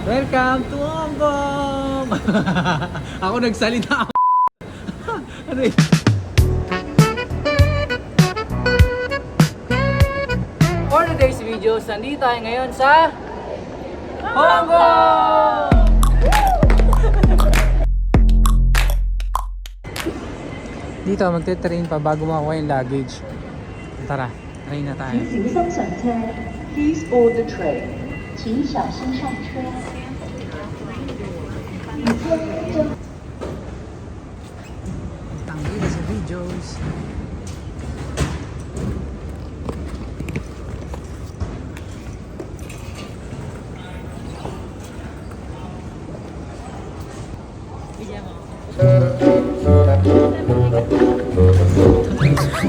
Welcome to Hong Kong! Ako nagsalita. Ano eh? For today's videos, nandito tayo ngayon sa Hong Kong! Dito, magte-train pa bago makuha yung luggage. Tara, train na tayo. 请先上车 Please board the train. 请小心上车。Tanggi sa videos.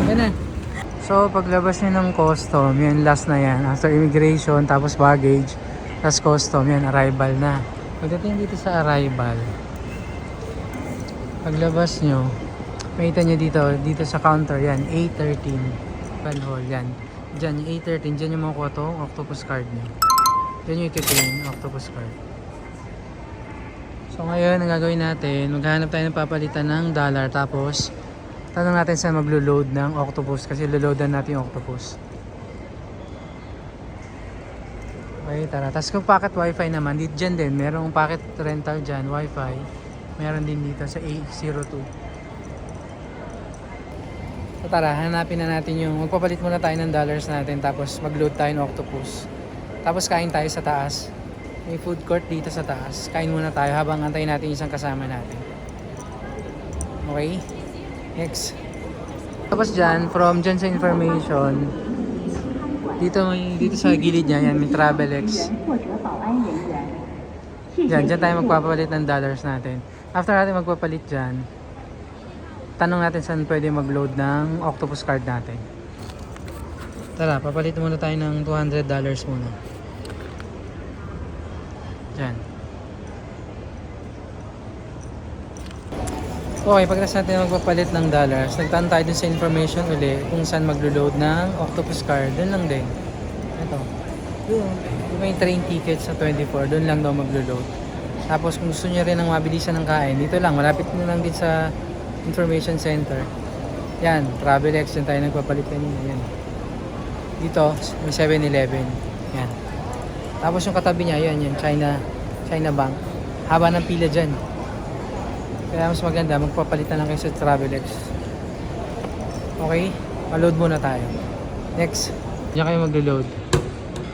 Yan na. So paglabas niyo ng custom, yan last na yan. After immigration, tapos baggage, tapos custom, yan arrival na. Pagdating dito sa arrival, paglabas nyo, makita nyo dito sa counter, yan, A13 panhole, yan. Diyan, yung A13, dyan yung makukuha to, octopus card nyo. Dyan yung iti-claim, octopus card. So ngayon, ang gagawin natin, maghahanap tayo ng papalitan ng dollar, tapos tanong natin saan maglo-load ng octopus, kasi lo-loadan natin yung octopus. Okay, tara. Tapos kung packet wifi naman, dito dyan din, merong packet rental dyan, wifi. Meron din dito sa A02. So tara, hanapin na natin yung, magpapalit muna tayo ng dollars natin, tapos mag-load tayo ng octopus. Tapos kain tayo sa taas. May food court dito sa taas. Kain muna tayo habang antayin natin isang kasama natin. Okay? Next. Tapos dyan, from dyan sa information, dito sa gilid niya, yan, may TravelX. Dyan tayo magpapalit ng dollars natin. After natin magpapalit dyan, tanong natin saan pwede mag-load ng octopus card natin. Tara, papalit muna tayo ng $200 muna. Dyan. Okay, pagkatapos natin magpapalit ng dollars, nagtanong tayo dun sa information uli kung saan maglo-load ng octopus card. Doon lang din. Ito. Doon may train tickets sa 24. Doon lang daw maglo-load. Tapos kung gusto niyo rin ng mabilisan ng kain, dito lang. Malapit na lang din sa information center. Yan, TravelX. Yan tayo nagpapalit kanina. Yan. Dito, may 7-Eleven. Yan. Tapos yung katabi niya, yan, China Bank. Haba ng pila dyan. Kaya mas maganda, magpapalitan lang kayo sa TravelX. Okay? Ma-load muna tayo. Next. Diyan kayo mag-load.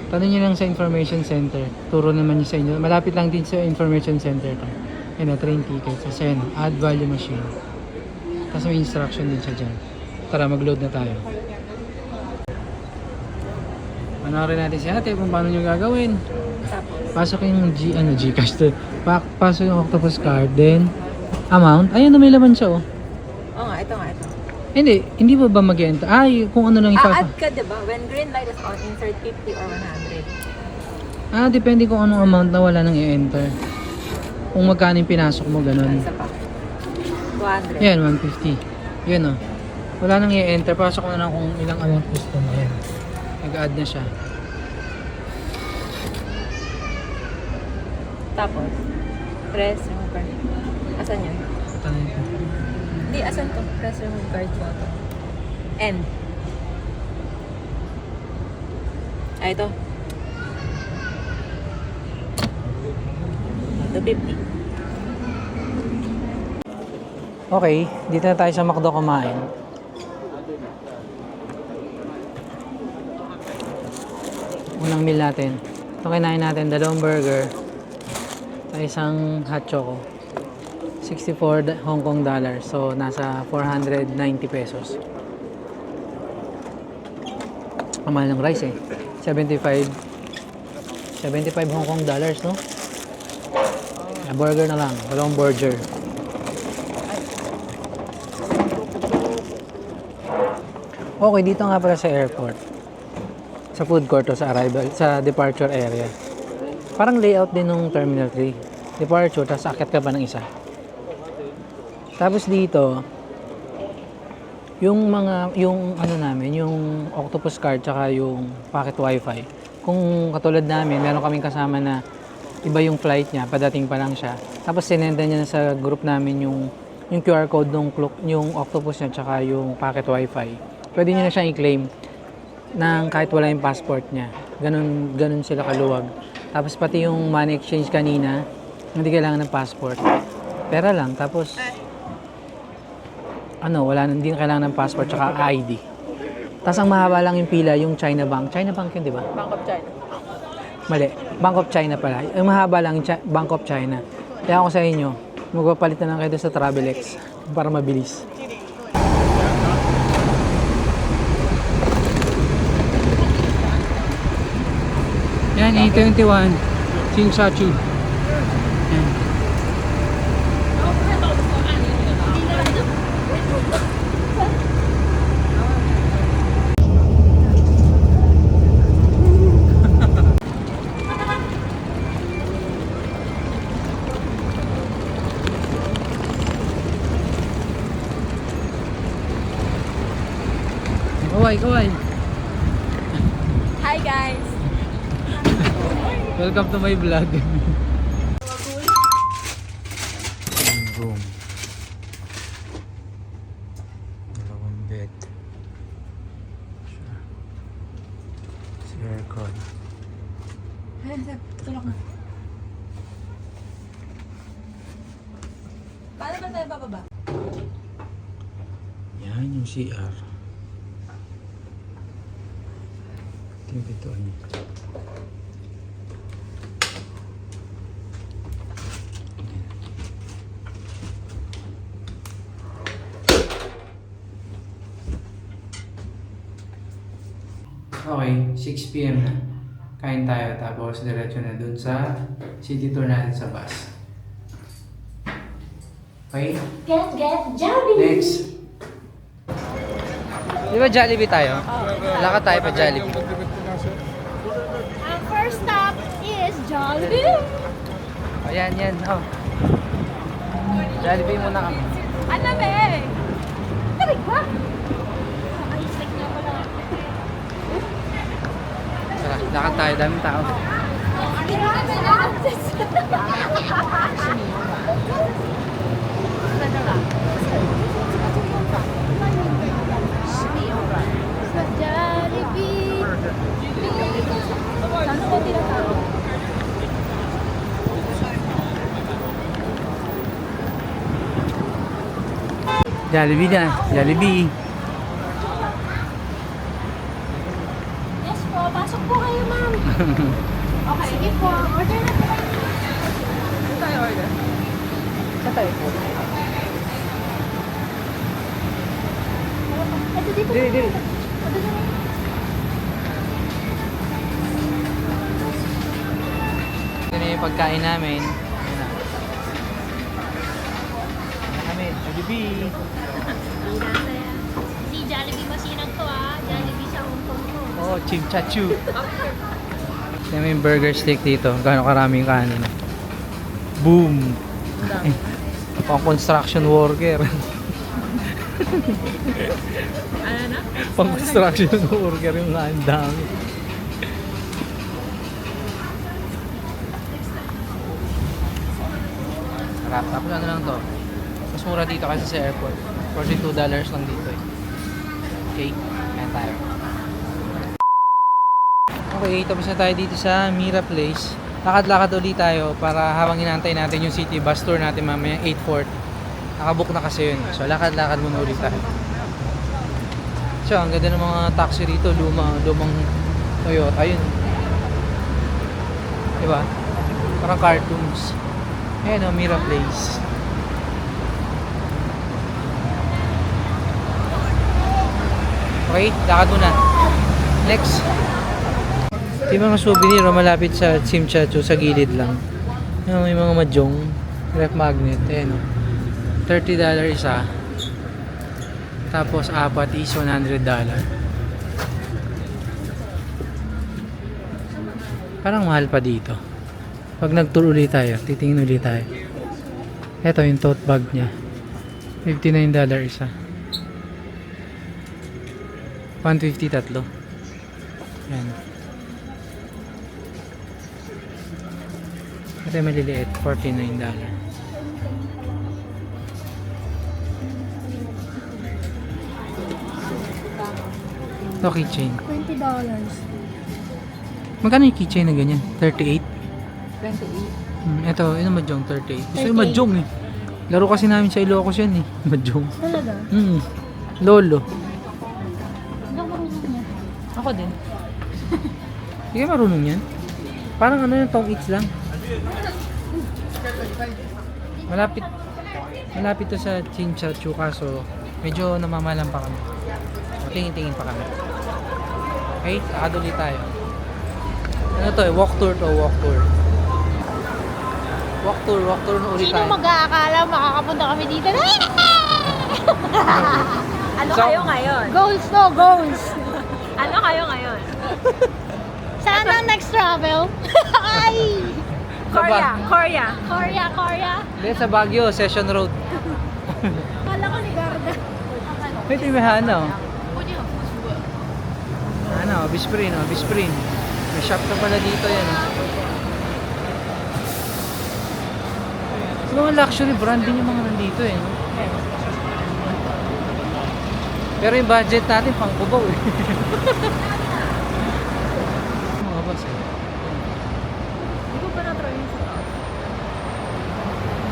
Tanong nyo lang sa information center. Turo naman nyo sa inyo. Malapit lang din sa information center to. Yan na, train tickets. Kasi yan, add value machine. Tapos may instruction din siya dyan. Tara, mag-load na tayo. Panoorin natin si ate kung paano nyo gagawin. Pasok yung Gcash to. Pasok yung octopus card. Then, amount. Ayun na, may laman siya oh. Oo nga, ito. Hindi ba mag-enter? Ay, kung ano lang Add ka diba? When green light is on, insert 50 or 100. Depende kung anong amount na wala nang i-enter. Kung magkano yung pinasok mo, ganun. Isa pa. 200. Yan, 150. Yun oh. Wala nang i-enter. Pasok mo na lang kung ilang amount gusto mo. Yan. Nag-add na siya. Tapos, press remove card. Asan yun? Tanay ko. Hindi, asan to? Press remove card mo to. End. Ito. Ito 50. Okay, dito na tayo sa McDo kumain. Unang meal natin. Ito kinain natin, dalawang burger. At isang hot choco. 64 Hong Kong dollars. So, nasa 490 pesos. Ang mahal ng rice eh. 75 Hong Kong dollars, no? Burger na lang. Dalawang burger. Okay, dito nga pala sa airport. Sa food court o sa arrival, sa departure area. Parang layout din ng Terminal 3. Departure, tapos akit ka pa ng isa. Tapos dito, yung ano namin, yung octopus card, tsaka yung pocket wifi. Kung katulad namin, meron kaming kasama na iba yung flight niya, padating pa lang siya. Tapos sinenda niya sa group namin yung QR code nung yung octopus niya tsaka yung packet wifi. Pwede niyo na siyang i-claim ng kahit wala yung passport niya. Ganun sila kaluwag. Tapos pati yung money exchange kanina, hindi kailangan ng passport. Pera lang, tapos hindi na kailangan ng passport tsaka ID. Tapos ang mahaba lang yung pila, yung China Bank. China Bank yun, di ba? Bank of China. Mali. Bank of China pala. Ang mahaba lang yung Bank of China. Kaya ako sa inyo, magpapalit na lang kayo doon sa Travelex para mabilis. Yan, A21. Chinchachu. Yan. Kaway. Hi guys! Welcome to my vlog. Room. Dalawang bed. Si aircon. Tulog na. Paano ba tayo bababa? Yan yung CR. Ito yung pintuan niya. Okay, 6 PM na. Kain tayo tapos diretso na dun sa city tour natin sa bus. Okay? Get Jollibee! Next. Di ba Jollibee tayo? Lakad tayo pa Jollibee. Our first stop is Jollibee. O yan. Oh. Jollibee muna kami. Ano ba eh? Tarig ba? Ay, stick na pala. Tara, lakad tayo. Daming tao. Sa Jollibee. Saan ko tinatawag? Jollibee na. Jollibee. Yes po, pasok po kayo ma'am. Okay, sige po. Order na po kayo. Ano tayo order? Saan tayo? Ito dito. Dili. Ito dito. Ito na yung pagkain namin. Ayan na. Ayan kami. Jollibee. Si Jollibee masinag to ah. Jollibee sa Hong Kong to. Oh, chimchachu. Tignan mo yung burger steak dito. Gano'ng karaming kanin. Boom! Pang construction worker. Ano na? Pang construction worker yung kanin dami. Sarap. Tapos ano lang to? Mas mura dito kasi sa airport. $42 lang dito eh. Okay? Kaya tayo. Okay, tapos na tayo dito sa Mira Place. Lakad-lakad ulit tayo para habang inaantay natin yung city bus tour natin mamaya 8:40. Nakabook na kasi yun. So lakad-lakad muna ulit tayo. So, ang ganda ng mga taxi rito, lumang Toyota. Ayun. Diba? Parang cartoons. Ayan o, Mira Place. Okay, lakad muna. Next. Yung mga souvenir malapit sa Chimchachu sa gilid lang. May mga mahjong, ref magnet, ayan o. $30 isa. Tapos apat is $100. Parang mahal pa dito. Pag nag-tour ulit tayo, titingin ulit tayo. Ito yung tote bag niya. $59 isa. 150 tatlo. Yan. Ito yung maliliit, $49. Ito keychain. $20. Magkano yung keychain na ganyan? 38? 28. Ito, yun ang mahjong 38. Gusto yung mahjong eh. Laro kasi namin sa Ilocos yan eh. Mahjong. Talaga? Lolo. Hindi ako marunong niya. Ako din. Hindi ka marunong yan? Parang ano yung tong eats lang. Malapit. Malapit to sa Chinchachu kaso medyo namamalan pa kami. So, tingin-tingin pa kami. Okay, kakaduli tayo. Ano to eh? Walk tour to, walk tour. Walk tour na ulit Sino tayo. mag-aakala makakapunta kami dito? Ano So- kayo ngayon? Goals to, goals! Ano kayo ngayon? Saan ang next travel? Ay! Korea. Korea. Korea, Korea. Hindi, sa Baguio, Session Road. Kala ko ni Garda. Wait, may Hana oh. Ano, Bisprin oh, Bisprin. May shop na pala dito yan oh. Mga luxury brand din yung mga nandito eh. No? Pero yung budget natin pang kubaw eh. Mga boss eh. Hindi ko pa na-try yung sa taas.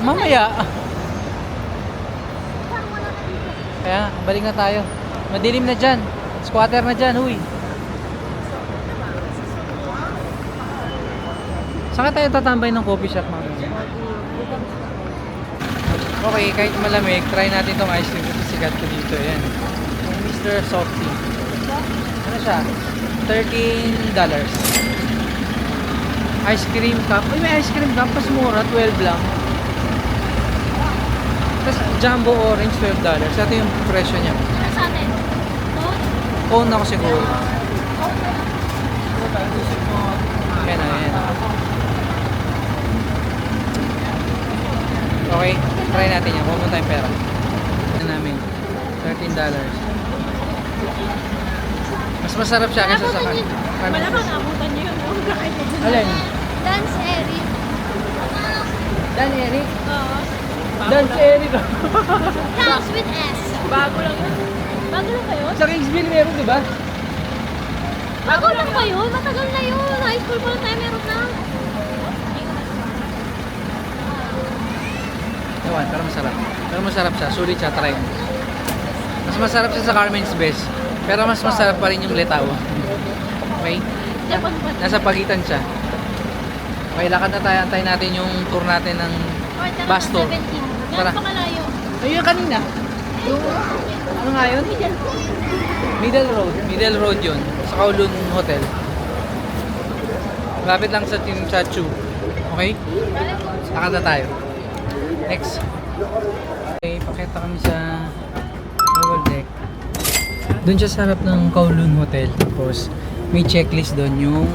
Mamaya. Kaya, balik na tayo. Madilim na dyan. Squatter na dyan, huy. Saan tayo tatambay ng coffee shop mga ganyan? Okay, kahit malamig, try natin itong ice cream kasi sikat ko dito. Ayan. Yung Mr. Softy. Ano siya? $13. Ice cream cup. Uy, may ice cream cup. Mas mura, 12 lang. Tapos jumbo orange, $12. Ito yung presyo niya. Ano sa atin? Cone ako siguro. Ayan, ayan. Okay, try natin yan. Huwag mo tayong pera. Ito namin. $13. Mas masarap siya kaysa sa Abutan Wala kang abutan niyo yun. Alin? Dance Eric. Dan Eric? Oo. Dan Eric. Dance with S. Bago lang yun. Bago lang ba yun? Sa Kingsville meron, di ba? Bago lang ba yun? Matagal na yun. High school pa lang tayo meron na. Ewan, pero masarap. Pero masarap siya. Sulit siya. Try mo. Mas masarap siya sa Carmen's Best. Pero mas masarap pa rin yung Letaw. Okay? Japan ba? Nasa pagitan siya. Okay, lakad na tayo. Antayin natin yung tour natin ng bus tour. 17. Tara. Ganun pa kalayo. Ayun kanina. Yung, ano nga yun? Middle Road. Middle Road yun. Sa Kowloon Hotel. Malapit lang sa Chinchachu. Okay? Lakad na tayo. Next. Okay, pakita kami sa lower deck. Doon siya sa harap ng Kowloon Hotel. Tapos may checklist doon yung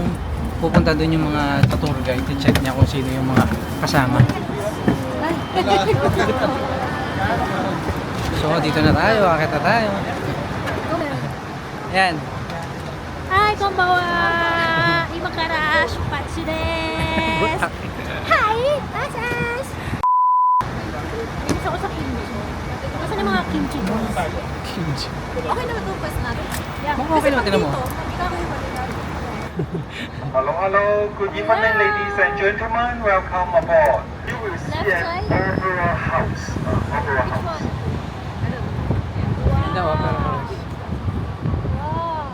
pupunta doon yung mga tour guide. I-check niya kung sino yung mga kasama. So, dito na tayo. Akit na tayo. Ayan. Hi, konbawa! Imakara, shupatsu desu! Hi! Asas! Inis ako sa kimchi. Kasi na mga kimchi balls. Kimchi. Okay naman itong quest natin. Yeah. Okay naman, tinan mo. Hello, hello. Good evening, ladies and gentlemen. Welcome aboard. You will see Left an side? overall house. Overall Which house. one? Ganda, oh, pero Wow!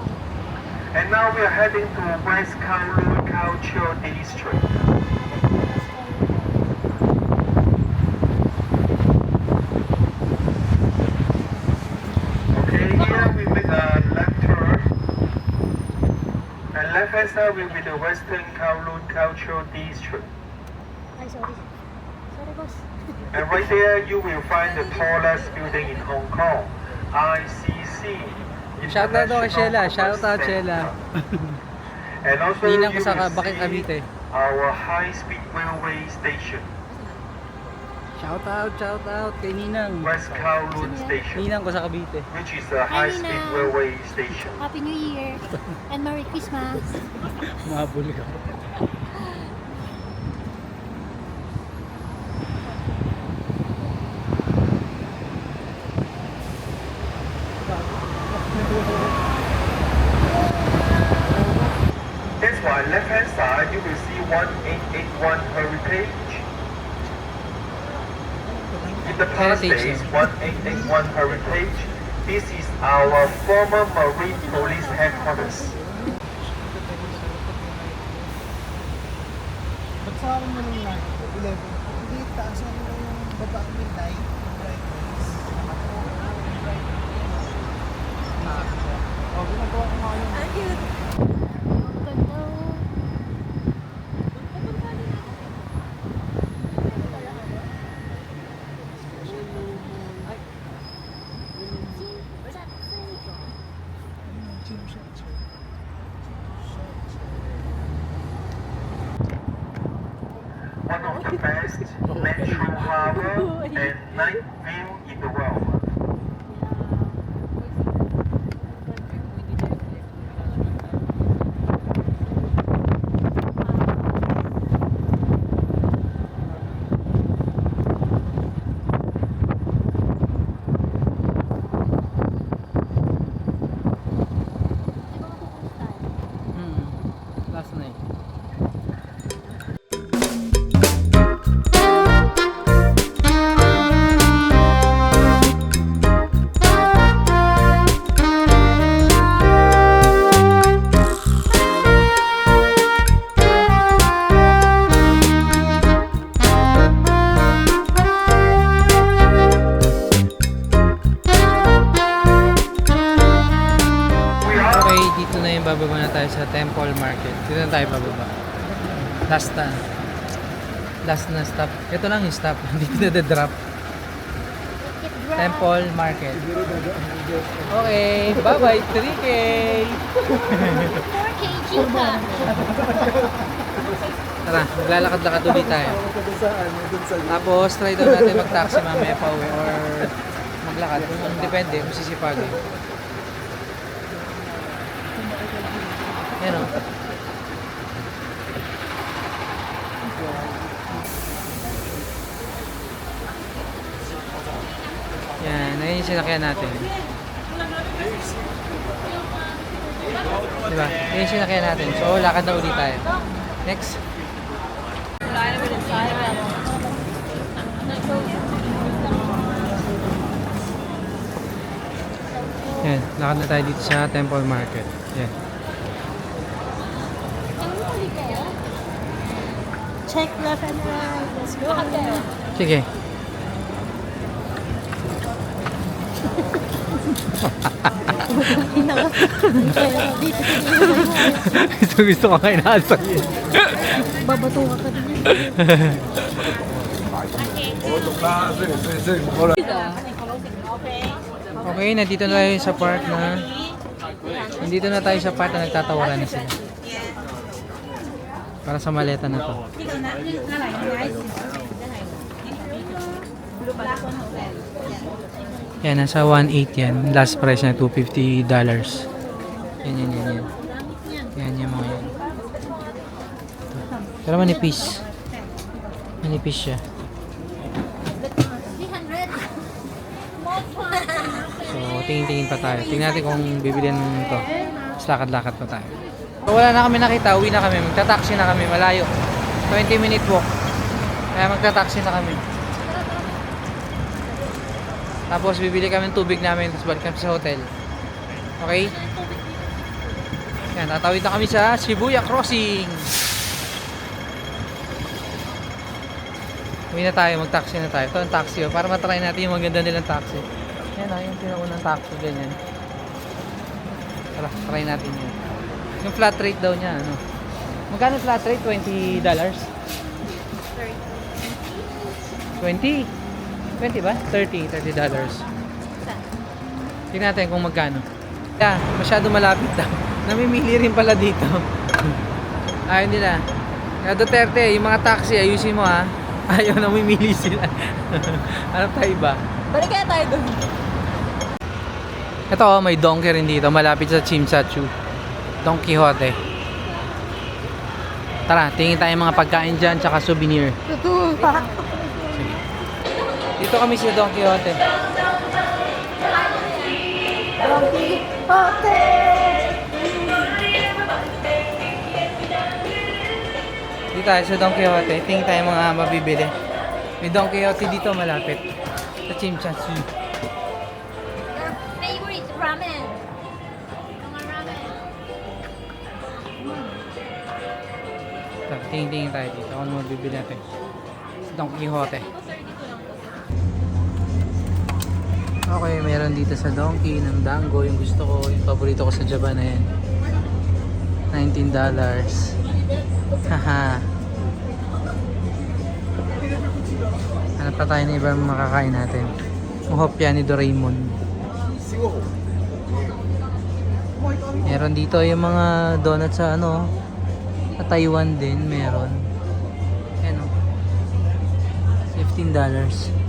And now we are heading to West Kowloon Cultural District. Okay, here we make a left turn. And left hand side will be the Western Kowloon Cultural District. Ay, sorry. Sorry, boss. And right there, you will find the tallest building in Hong Kong, ICC. Shout out daw kay Sheila. Shout out, Sheila. And also, Ninang you ko sa will Bakit see Cavite. our high-speed railway station, Shout out kay Ninang. West Kowloon Station, Ninang ko sa Cavite. which is a high-speed Ninang. railway station. Happy New Year! And Merry Christmas! Mahabol ka. you will see 1881 Heritage. In the past Heritage, days, 1881 Heritage, this is our former Marine Police headquarters. Ba't sa akin mo nung 11? Hindi, taas ako yung baba mo 9. Oh, ginagawa ko nga yun. Ang cute. One of the best natural harbor and night view in the world. Last night. Okay, dito na yung bababa na tayo sa Temple Market. Dito na tayo bababa. Last na. Last na stop. Ito lang yung stop. Dito na the-drop. Temple Market. Okay, bye-bye 3K! 4K chica. Tara, maglalakad-lakad ulit tayo. Tapos, try daw natin mag-taxi mamaya pa uwi or maglakad. Kung depende, kung sisipagin. Yan o. Yan, ayun yung sinakyan natin. Diba? Ayun yung sinakyan natin. So, lakad na ulit tayo. Next. Yan, lakad na tayo dito sa Temple Market. Yan. Check left and right. Let's go. Sige. Gusto ko kayo nasa yun. Babato ka pa din. Okay, nandito na tayo sa part na nagtatawaran na sila. Para sa maleta na to. Yan, nasa 1.8 yan. Last price na $250. Yan. Yan yung mga yan. Pero manipis. Manipis siya. 300. So, tingin-tingin pa tayo. Tingnan natin kung bibilihan mo ito. Mas lakad-lakad pa tayo. So, wala na kami nakita. Uwi na kami. Magta-taxi na kami. Malayo. 20-minute walk. Kaya magta-taxi na kami. Tapos, bibili kami ng tubig namin. Tapos, balik kami sa hotel. Okay? Yan. Tatawid na kami sa Shibuya Crossing. Uwi na tayo. Mag-taxi na tayo. Ito ang taxi. Oh, para matry natin yung maganda nilang taxi. Yan o. Yung pinaunang taxi. Ganyan. Tara, try natin yun. Yung flat rate daw niya, ano? Magkano flat rate? $20? 20? 20 ba? $30. Tingnan natin kung magkano. Yeah, masyado malapit daw. Namimili rin pala dito. Ayaw nila. Kaya Duterte, yung mga taxi, ayusin mo ha. Ayaw, namimili sila. Hanap tayo iba. Balik kaya tayo doon. Ito, may donkey rin dito. Malapit sa Chimsachu. Don Quixote. Tara, tingin tayo mga pagkain dyan, tsaka souvenir. Dito kami sa Don Quixote. Dito tayo sa Don Quixote. Tingin tayo mga mabibili. May Don Quixote dito malapit. Sa Chimchasu. Your favorite ramen. Mga ramen. Tingin tayo dito. Ano mabibili natin? Sa Don Quixote. Okay, meron dito sa Donkey ng Dango. Yung gusto ko, yung paborito ko sa Japan na yan. $19. Haha. Hanap pa tayo ng ibang makakain natin. Muhopya ni Doraemon. Meron dito yung mga donut sa ano, sa Taiwan din meron. Ayan o. $15.